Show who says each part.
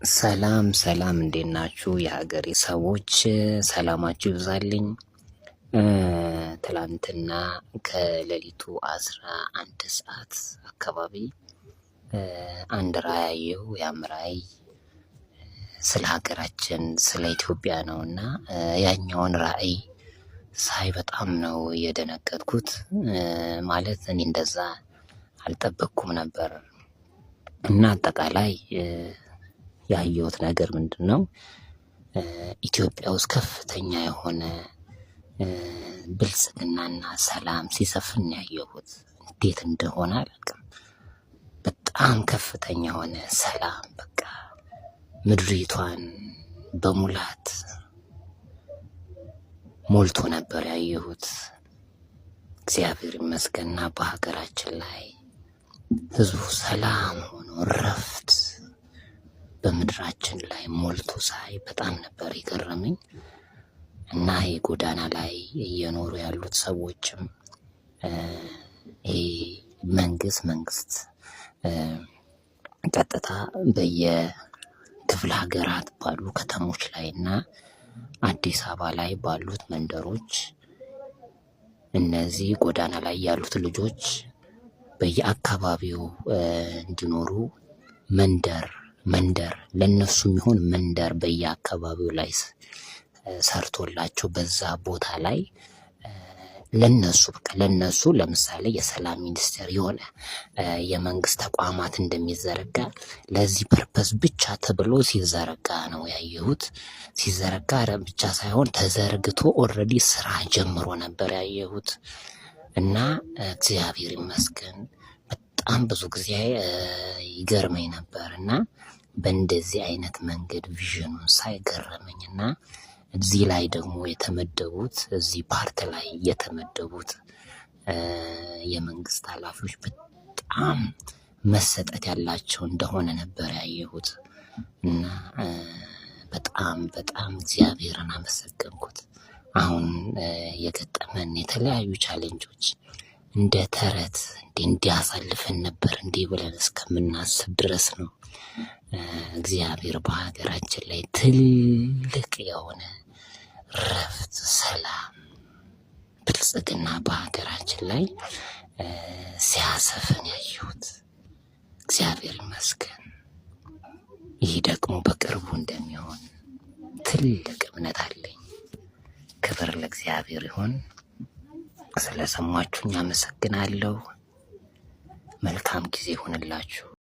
Speaker 1: ሰላም ሰላም እንዴት ናችሁ? የሀገሬ ሰዎች ሰላማችሁ ይብዛልኝ። ትላንትና ከሌሊቱ 11 ሰዓት አካባቢ አንድ ራዕይ አየሁ። ያም ራዕይ ስለ ሀገራችን ስለ ኢትዮጵያ ነውና ያኛውን ራዕይ ሳይ በጣም ነው የደነገጥኩት። ማለት እኔ እንደዛ አልጠበቅኩም ነበር እና አጠቃላይ ያየሁት ነገር ምንድነው? ኢትዮጵያ ውስጥ ከፍተኛ የሆነ ብልጽግናና ሰላም ሲሰፍን ያየሁት። እንዴት እንደሆነ አላውቅም። በጣም ከፍተኛ የሆነ ሰላም፣ በቃ ምድሪቷን በሙላት ሞልቶ ነበር ያየሁት። እግዚአብሔር ይመስገንና በሀገራችን ላይ ህዝቡ ሰላም ሆኖ ረፍት በምድራችን ላይ ሞልቶ ሳይ በጣም ነበር የገረመኝ። እና የጎዳና ላይ እየኖሩ ያሉት ሰዎችም መንግስት ቀጥታ በየክፍለ ሀገራት ባሉ ከተሞች ላይ እና አዲስ አበባ ላይ ባሉት መንደሮች እነዚህ ጎዳና ላይ ያሉት ልጆች በየአካባቢው እንዲኖሩ መንደር ለነሱ የሚሆን መንደር በየአካባቢው ላይ ሰርቶላቸው በዛ ቦታ ላይ ለነሱ ለምሳሌ የሰላም ሚኒስቴር የሆነ የመንግስት ተቋማት እንደሚዘረጋ ለዚህ ፐርፐስ ብቻ ተብሎ ሲዘረጋ ነው ያየሁት። ሲዘረጋ ብቻ ሳይሆን ተዘርግቶ ኦልሬዲ ስራ ጀምሮ ነበር ያየሁት። እና እግዚአብሔር ይመስገን በጣም ብዙ ጊዜ ይገርመኝ ነበር እና በእንደዚህ አይነት መንገድ ቪዥኑን ሳይገረመኝ እና እዚህ ላይ ደግሞ የተመደቡት እዚህ ፓርት ላይ የተመደቡት የመንግስት ኃላፊዎች በጣም መሰጠት ያላቸው እንደሆነ ነበር ያየሁት። እና በጣም እግዚአብሔርን አመሰገንኩት። አሁን የገጠመን የተለያዩ ቻሌንጆች እንደ ተረት እንዲያሳልፈን ነበር ብለን እስከምናስብ ድረስ ነው። እግዚአብሔር በሀገራችን ላይ ትልቅ የሆነ ረፍት፣ ሰላም፣ ብልጽግና በሀገራችን ላይ ሲያሰፍን ያየሁት። እግዚአብሔር ይመስገን። ይህ ደግሞ በቅርቡ እንደሚሆን ትልቅ እምነት አለኝ። ክብር ለእግዚአብሔር ይሁን። ስለሰማችሁኝ አመሰግናለሁ። መልካም ጊዜ ይሁንላችሁ።